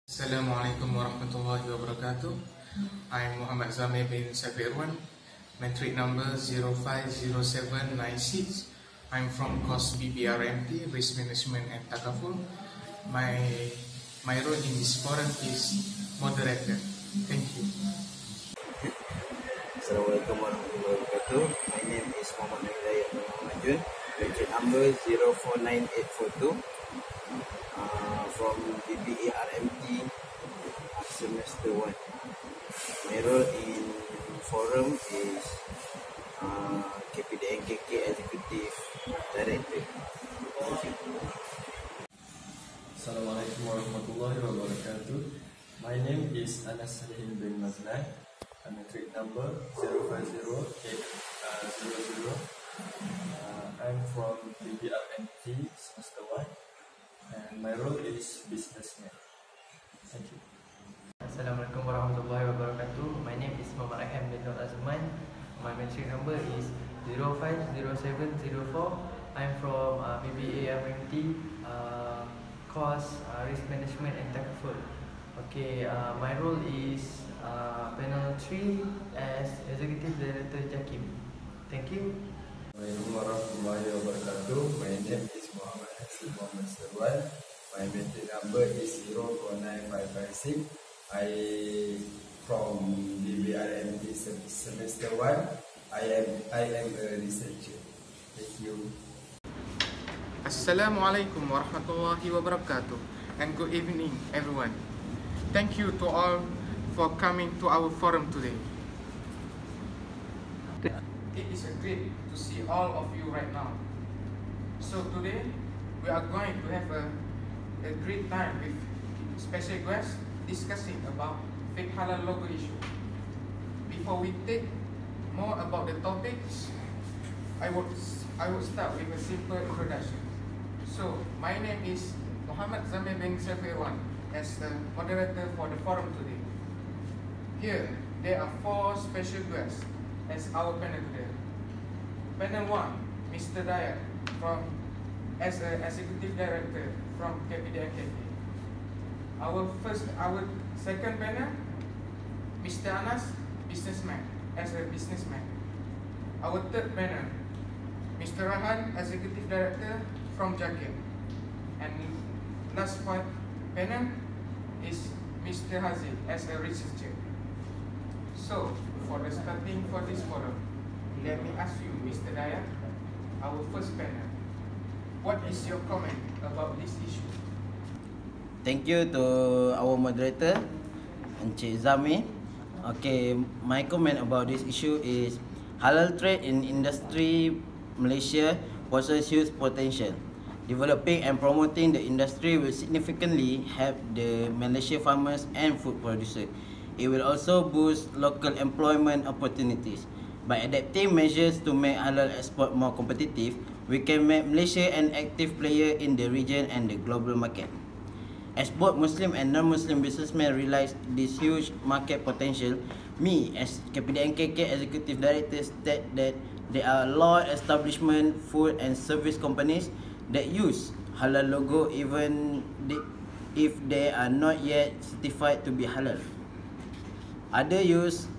Assalamualaikum warahmatullahi wabarakatuh. I'm Muhammad ZAMIR bin SERUAN, metric number 050796. I'm from course PBI Risk Management and Takaful. My role in this forum is moderator. Thank you. Assalamualaikum warahmatullahi wabarakatuh. My name is HIDAYAT metric number 049842. From PBI semester 1. My role in forum is KPDNKK Executive Director. Thank you. Assalamualaikum warahmatullahi wabarakatuh. My name is SALIHIN bin MAZLAN. Metric number 050800. I'm from PBI semester 1. And my role is businessman. Thank you. Assalamualaikum warahmatullahi wabarakatuh. My name is RAIHAN bin AZMAN. My metric number is 050704. I'm from PBI10102 course Risk Management and Takaful. Okay, my role is panel 3 as Executive Director JAKIM. Thank you. Assalamualaikum warahmatullahi wabarakatuh. My name is MOHAMAD. SERUAN. My metric number is 049556. I from PBI semester 1. I am a researcher. Thank you. Assalamualaikum warahmatullahi wabarakatuh, and good evening everyone. Thank you to all for coming to our forum today. It is a great to see all of you right now. So today we are going to have a great time with special guests discussing about fake halal logo issue. Before we take more about the topics, I would start with a simple introduction. So my name is Muhammad ZAMIR bin SERUAN as the moderator for the forum today. Here there are 4 special guests as our panel today. Panel 1, Mr. Hidayat as an Executive Director from KPDNKK. Our second panel, Mr. Anas, businessman, as a businessman. Our third panel, Mr. RAIHAN, Executive Director from JAKIM. And last panel is Mr. HAZIQ as a researcher. So, for the starting for this forum, let me ask you, Mr. Hidayat, our first panel, what is your comment about this issue? Thank you to our moderator, Encik ZAMIR. Okay, my comment about this issue is halal trade in industry Malaysia possesses huge potential. Developing and promoting the industry will significantly help the Malaysia farmers and food producers. It will also boost local employment opportunities. By adapting measures to make halal export more competitive, we can make Malaysia an active player in the region and the global market. As both Muslim and non-Muslim businessmen realize this huge market potential, me as KPDNKK Executive Director state that there are a lot of establishment, food and service companies that use halal logo even if they are not yet certified to be halal. Others use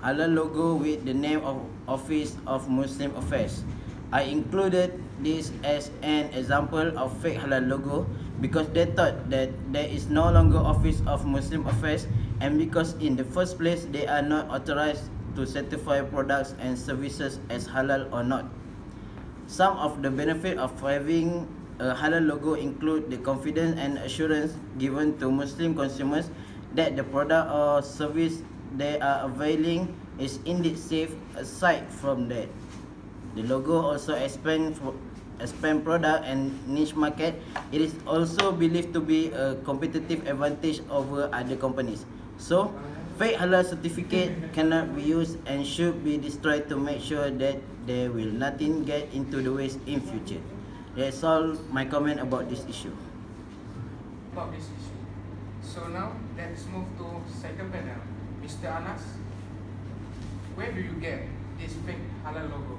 halal logo with the name of Office of Muslim Affairs. I included this as an example of fake halal logo because they thought that there is no longer Office of Muslim Affairs, and because in the first place they are not authorized to certify products and services as halal or not. Some of the benefit of having a halal logo include the confidence and assurance given to Muslim consumers that the product or service they are availing is indeed safe. Aside from that, the logo also expand product and niche market. It is also believed to be a competitive advantage over other companies. So, fake halal certificate cannot be used and should be destroyed to make sure that there will nothing get into the waste in future. That's all my comment about this issue. So now let's move to second panel. Mr. Anas, where do you get this fake halal logo?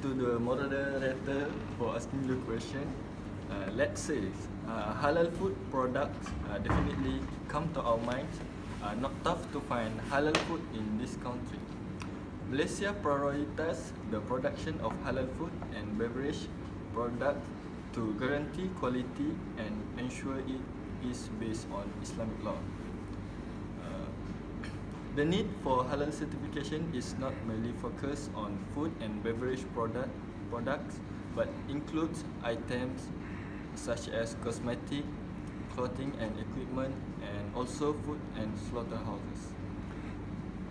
To the moderator for asking the question. let's say halal food products definitely come to our minds. Not tough to find halal food in this country. Malaysia prioritizes the production of halal food and beverage products to guarantee quality and ensure it is based on Islamic law. The need for halal certification is not merely focused on food and beverage products, but includes items such as cosmetic, clothing and equipment, and also food and slaughterhouses.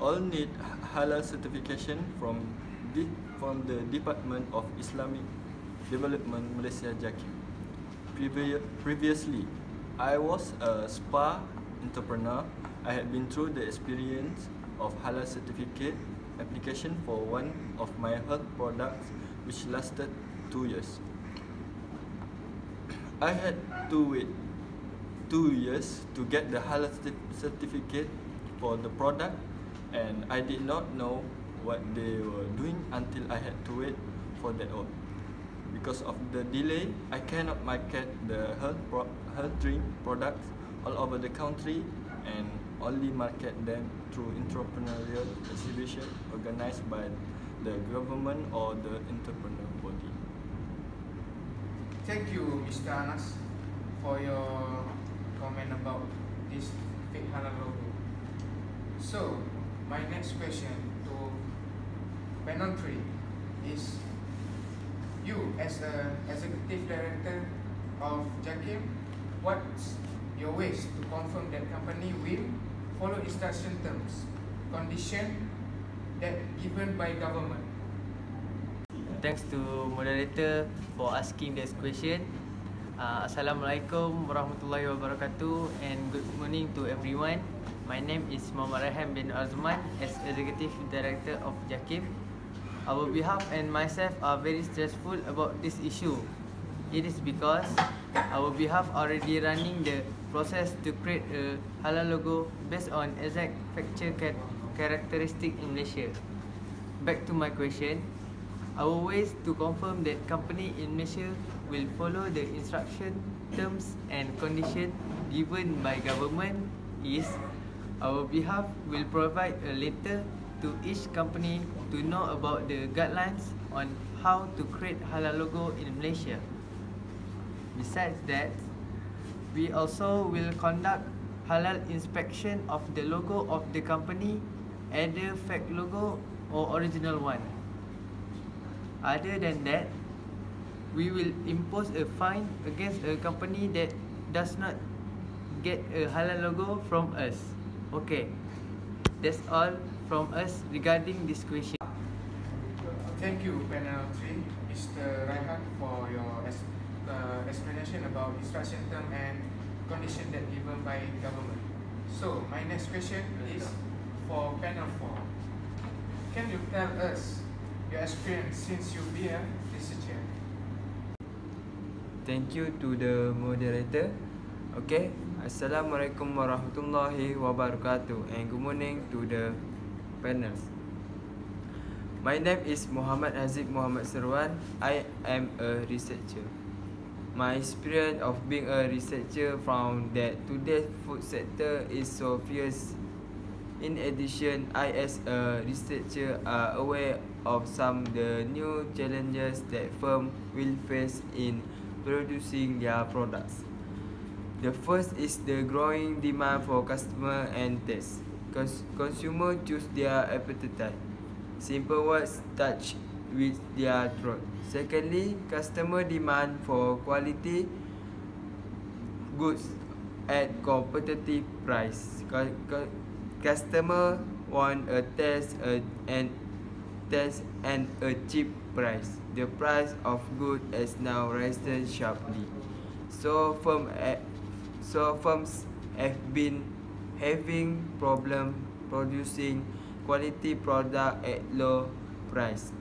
All need halal certification from the Department of Islamic Development Malaysia (ZAKIM). Previously, I was a spa entrepreneur. I had been through the experience of halal certificate application for one of my health products, which lasted 2 years. I had to wait 2 years to get the halal certificate for the product, and I did not know what they were doing until I had to wait for that all. Because of the delay, I cannot market the health drink products all over the country and only market them through entrepreneurial exhibition organized by the government or the entrepreneur body. Thank you, Mr. Anas, for your comment about this fake halal logo. So, my next question to panel 3 is, you as a executive director of ZAKIM, what's your ways to confirm that company will follow instruction terms, condition that given by government? Thanks to moderator for asking this question. Assalamualaikum warahmatullahi wabarakatuh, and good morning to everyone. My name is RAIHAN bin AZMAN as Executive Director of ZAKIM. Our behalf and myself are very stressful about this issue. It is because our behalf already running the process to create a halal logo based on exact factual characteristic in Malaysia. Back to my question, our ways to confirm that company in Malaysia will follow the instruction, terms and condition given by government is, our behalf will provide a letter to each company to know about the guidelines on how to create halal logo in Malaysia. Besides that, we also will conduct halal inspection of the logo of the company, either fake logo or original one. Other than that, we will impose a fine against a company that does not get a halal logo from us. Okay, that's all from us regarding this question. Thank you, panel 3, Mr. RAIHAN, for your explanation about instruction term and condition that given by government. So, my next question is for panel 4. Can you tell us your experience since you be a researcher? Thank you to the moderator. Okay, Assalamualaikum warahmatullahi wabarakatuh, and good morning to the panels. My name is HAZIQ SERUAN. I am a researcher. My experience of being a researcher found that today's food sector is so fierce. In addition, I as a researcher are aware of some of the new challenges that firms will face in producing their products. The first is the growing demand for customer and taste. Consumers choose their appetite. Simple words touch with their throat. Secondly, customer demand for quality goods at competitive price. Customer want a taste and a cheap price. The price of goods has now risen sharply. So firms have been having problem producing quality product at low price.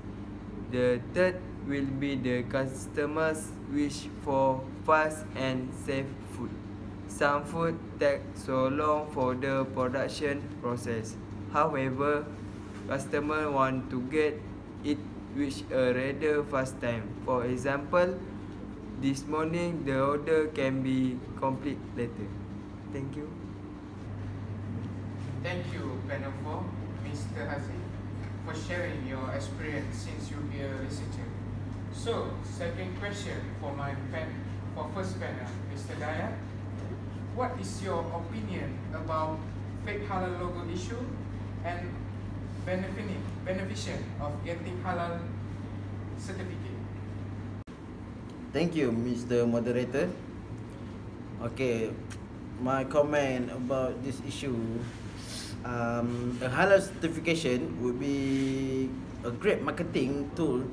The third will be the customers wish for fast and safe food. Some food take so long for the production process. However, customers want to get it with a rather fast time. For example, this morning the order can be complete later. Thank you. Thank you, panel 4, Mr. HAZIQ, for sharing your experience since you be a researcher. So, second question for first panel, Mr. Hidayat. What is your opinion about fake halal logo issue and beneficial of getting halal certificate? Thank you, Mr. Moderator. Okay, my comment about this issue. A halal certification would be a great marketing tool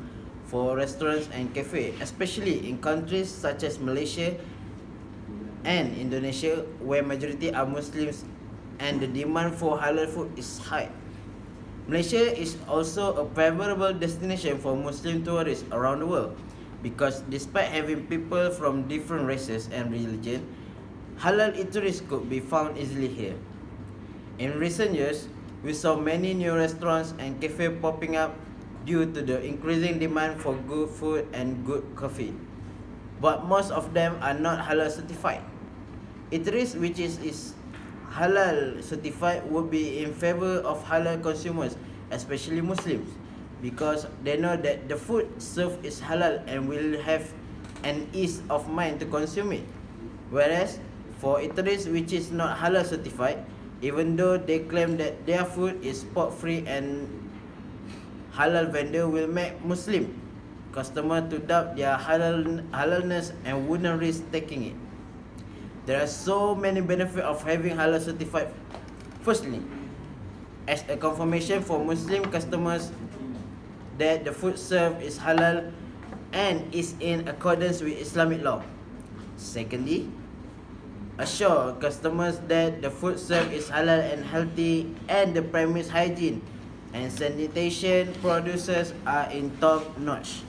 for restaurants and cafe, especially in countries such as Malaysia and Indonesia, where majority are Muslims and the demand for halal food is high. Malaysia is also a favorable destination for Muslim tourists around the world because despite having people from different races and religion, halal eateries could be found easily here. In recent years, we saw many new restaurants and cafes popping up due to the increasing demand for good food and good coffee. But most of them are not halal certified. Eateries which is halal certified would be in favor of halal consumers, especially Muslims, because they know that the food served is halal and will have an ease of mind to consume it. Whereas for eateries which is not halal certified, even though they claim that their food is pork free and halal, vendor will make Muslim customer to doubt their halalness and wouldn't risk taking it. There are so many benefits of having halal certified. Firstly, as a confirmation for Muslim customers that the food served is halal and is in accordance with Islamic law. Secondly, assure customers that the food served is halal and healthy and the premise hygiene and sanitation producers are in top notch.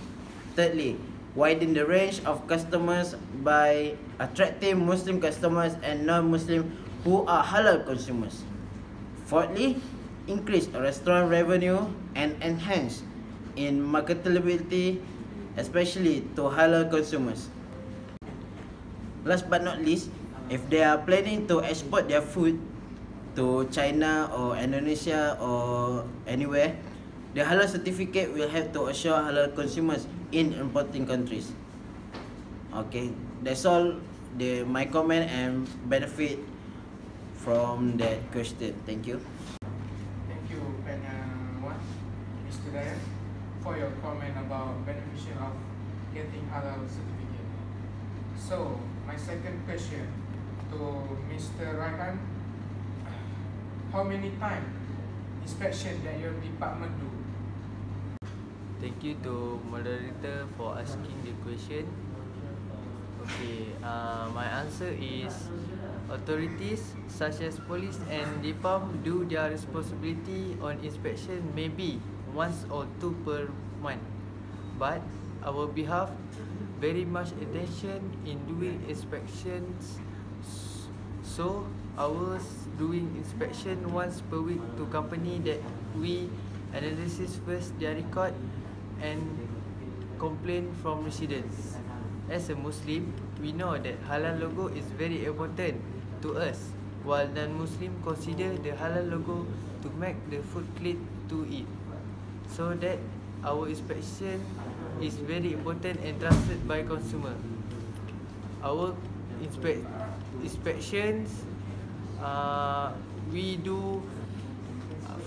Thirdly, widen the range of customers by attracting Muslim customers and non-Muslim who are halal consumers. Fourthly, increase restaurant revenue and enhance in marketability, especially to halal consumers. Last but not least, if they are planning to export their food to China or Indonesia or anywhere, the halal certificate will have to assure halal consumers in importing countries. Okay, that's all my comment and benefit from that question. Thank you. Thank you, panel 1, Mr. Hidayat, for your comment about beneficial of getting halal certificate. So, my second question to Mr. RAIHAN, how many times inspection that your department do? Thank you to moderator for asking the question. Okay, my answer is authorities such as police and DIPAM do their responsibility on inspection maybe once or two per month. But our behalf very much attention in doing inspections. So ours doing inspection once per week to company that we analysis first their record and complain from residents. As a Muslim, we know that halal logo is very important to us, while non-Muslim consider the halal logo to make the food clean to eat. So that our inspection is very important and trusted by consumer. Our inspections, we do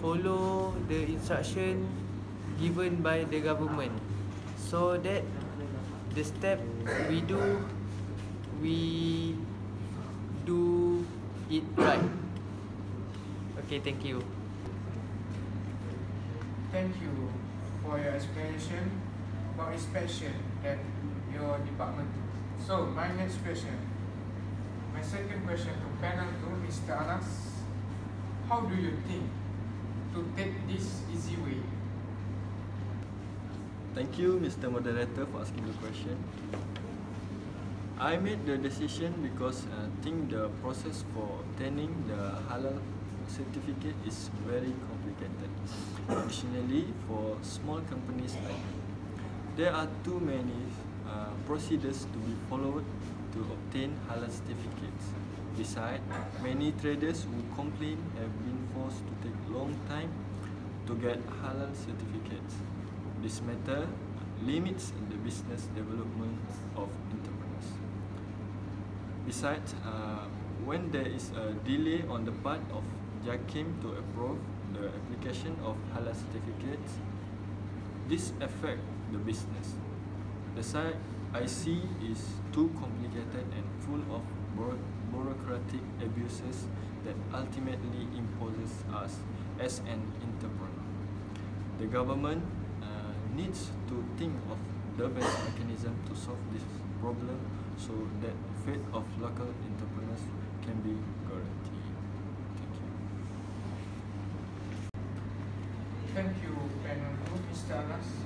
follow the instruction given by the government, so that the step we do it right. Okay, thank you. Thank you for your explanation about inspection at your department. So, my next question. My second question to panel 2, Mr. Anas. How do you think to take this easy way? Thank you, Mr. Moderator, for asking the question. I made the decision because I think the process for obtaining the halal certificate is very complicated. Additionally, for small companies like me, there are too many procedures to be followed to obtain halal certificates. Besides, many traders who complain have been forced to take long time to get halal certificates. This matter limits the business development of entrepreneurs. Besides, when there is a delay on the part of JAKIM to approve the application of halal certificates, this affects the business. The site I see is too complicated and full of bureaucratic abuses that ultimately imposes us as an entrepreneur. The government needs to think of the best mechanism to solve this problem so that fate of local entrepreneurs can be guaranteed. Thank you. Thank you, panel 2, Mr. Anas,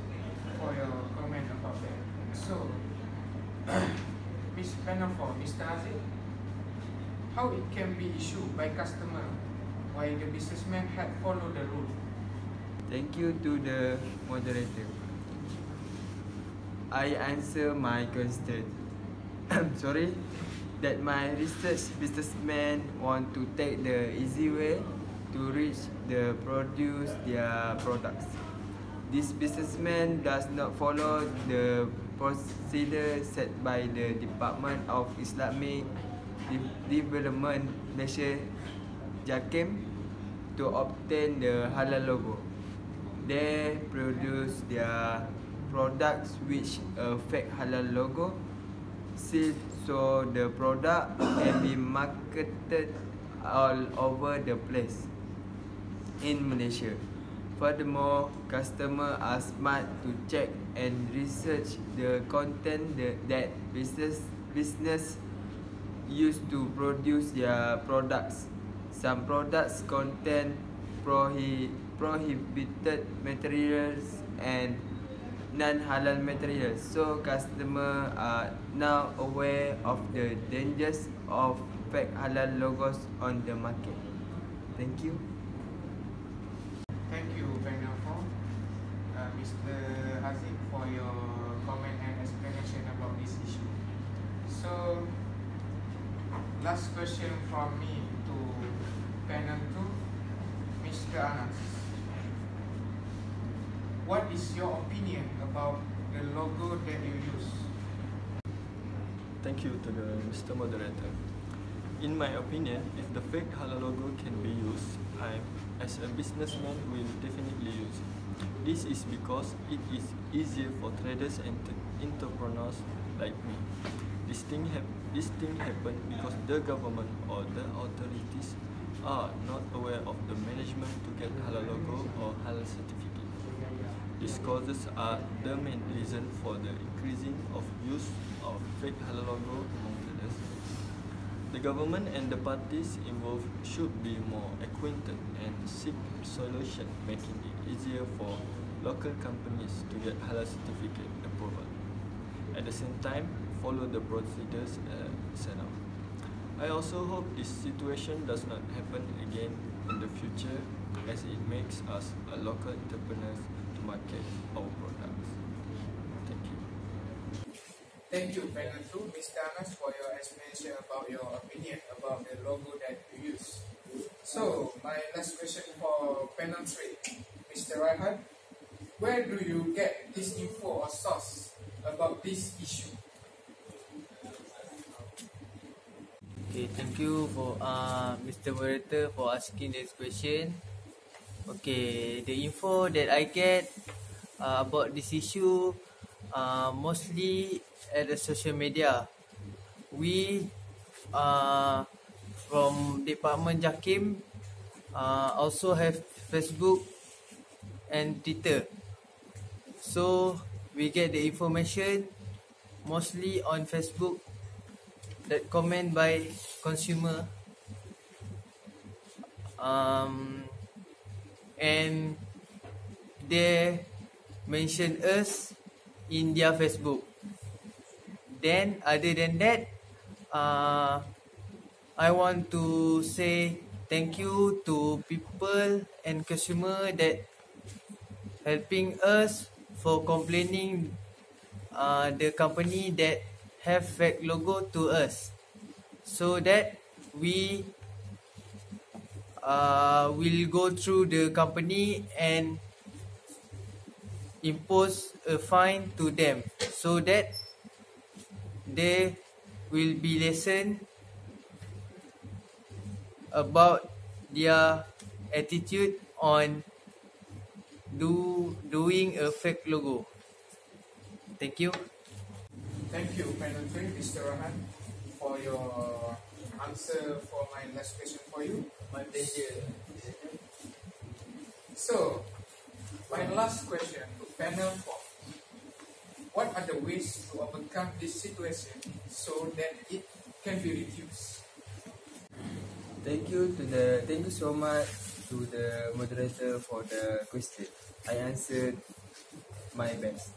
for your comment about that. So, Miss Panel 4, Mr. Aziz, how it can be issued by customer while the businessman had followed the rule? Thank you to the moderator. I answer my question. Sorry, that my research businessman want to take the easy way to reach the produce their products. This businessman does not follow the procedure set by the Department of Islamic Development Malaysia JAKIM to obtain the halal logo. They produce their products which a fake halal logo sealed so the product can be marketed all over the place in Malaysia. Furthermore, customers are smart to check and research the content that business use to produce their products. Some products contain prohibited materials and non-halal materials, so customers are now aware of the dangers of fake halal logos on the market. Thank you. Thank you, panel 4, Mr. HAZIQ, for your comment and explanation about this issue. So, last question from me to panel 2, Mr. Anas. What is your opinion about the logo that you use? Thank you to the Mr. Moderator. In my opinion, if the fake halal logo can be used, I, as a businessman, will definitely use it. This is because it is easier for traders and entrepreneurs like me. This thing happened because the government or the authorities are not aware of the management to get halal logo or halal certificate. These causes are the main reason for the increasing of use of fake halal logo among traders. The government and the parties involved should be more acquainted and seek solution, making it easier for local companies to get halal certificate approval. At the same time, follow the procedures set out. I also hope this situation does not happen again in the future, as it makes us a local entrepreneurs to market our products. Thank you. Thank you, panel 2, Mr. Anas, for your explanation about your opinion about the logo that you use. So, my last question for panel 3, Mr. RAIHAN. Where do you get this info or source about this issue? Okay, thank you for Mr. Moderator for asking this question. Okay, the info that I get about this issue mostly at the social media. We from Department JAKIM also have Facebook and Twitter. So we get the information mostly on Facebook that comment by consumer and they mention us in their Facebook. Then other than that, I want to say thank you to people and consumer that helping us for complaining the company that have fake logo to us, so that we will go through the company and impose a fine to them, so that they will be lessened about their attitude on doing a fake logo. Thank you. Thank you, panel 3, Mr. RAIHAN, for your answer for my last question for you. My pleasure. So, my last question to panel 4. What are the ways to overcome this situation so that it can be reduced? Thank you so much to the moderator for the question. I answered my best.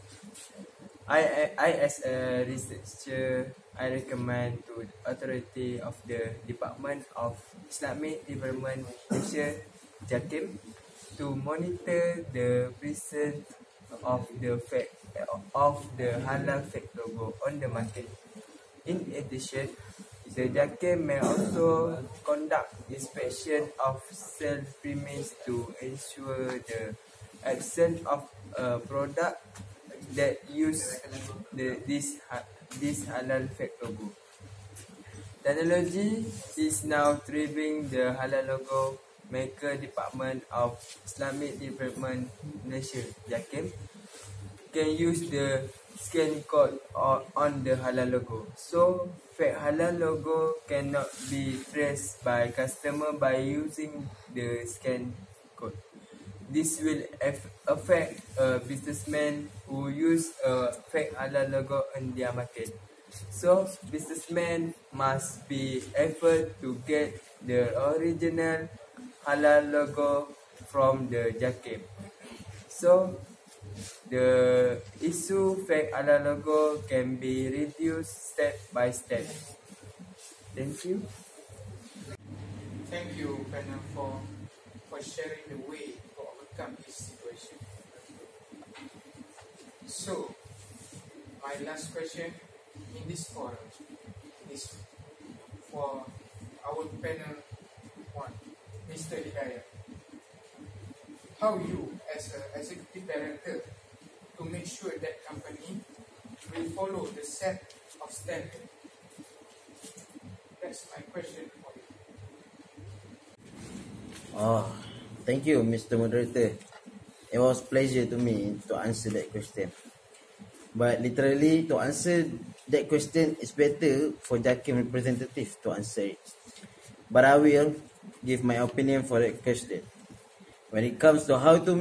I as a researcher, I recommend to the authority of the Department of Islamic Development Malaysia, JAKIM, to monitor the presence of the halal fake logo on the market. In addition, the JAKIM may also conduct inspection of sale premise to ensure the absence of a product that use this halal fake logo. Technology is now thriving. The halal logo maker Department of Islamic Development Malaysia, JAKIM, can use the scan code on the halal logo, so fake halal logo cannot be traced by customer by using the scan code. This will affect a businessman who use a fake halal logo in their market. So businessmen must be able to get the original halal logo from the JAKIM. So the issue fake halal logo can be reduced step by step. Thank you. Thank you, panel, for sharing the way to overcome this situation. So, my last question in this forum is for our panel 1, Mr. Hidayat. How you, as an executive director, to make sure that company will follow the set of standard? That's my question for you. Thank you, Mr. Moderator. It was a pleasure to me to answer that question. But literally, to answer that question, it's better for JAKIM representative to answer it. But I will give my opinion for that question. When it comes to how to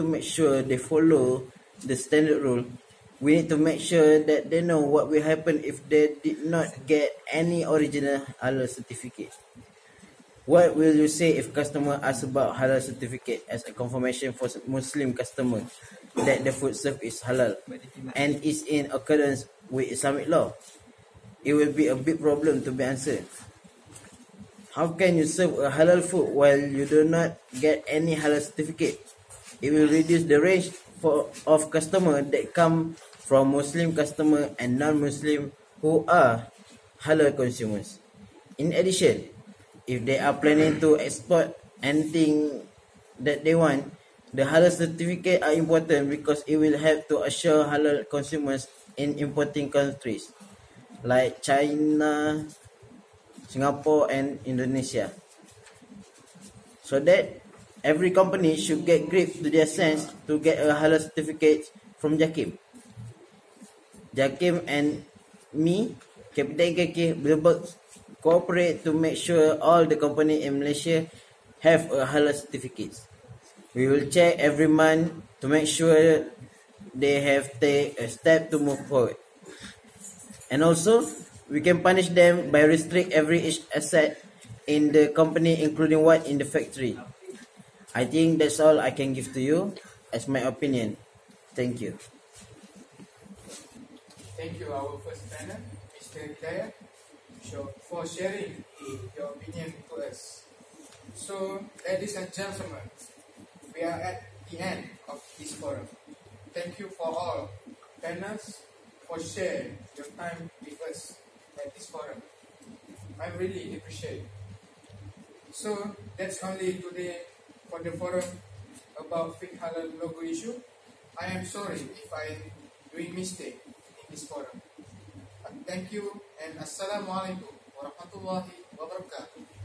make sure they follow the standard rule, we need to make sure that they know what will happen if they did not get any original halal certificate. What will you say if customer asks about halal certificate as a confirmation for Muslim customer that the food served is halal and is in accordance with Islamic law? It will be a big problem to be answered. How can you serve a halal food while you do not get any halal certificate? It will reduce the range of customer that come from Muslim customer and non-Muslim who are halal consumers. In addition, if they are planning to export anything that they want, the halal certificate are important because it will help to assure halal consumers in importing countries like China, Singapore and Indonesia. So that every company should get grip to their sense to get a halal certificate from JAKIM. JAKIM and me, Captain KK, will cooperate to make sure all the company in Malaysia have a halal certificate. We will check every month to make sure they have take a step to move forward. And also, we can punish them by restrict every asset in the company, including what in the factory. I think that's all I can give to you as my opinion. Thank you. Thank you, our first panel, Mr. Hidayat, for sharing your opinion to us. So, ladies and gentlemen, we are at the end of this forum. thank you for all panels for sharing your time with us at this forum. I really appreciate it. So that's only today for the forum about fake halal logo issue. I am sorry if I doing mistake in this forum. Thank you and Assalamualaikum warahmatullahi wabarakatuh.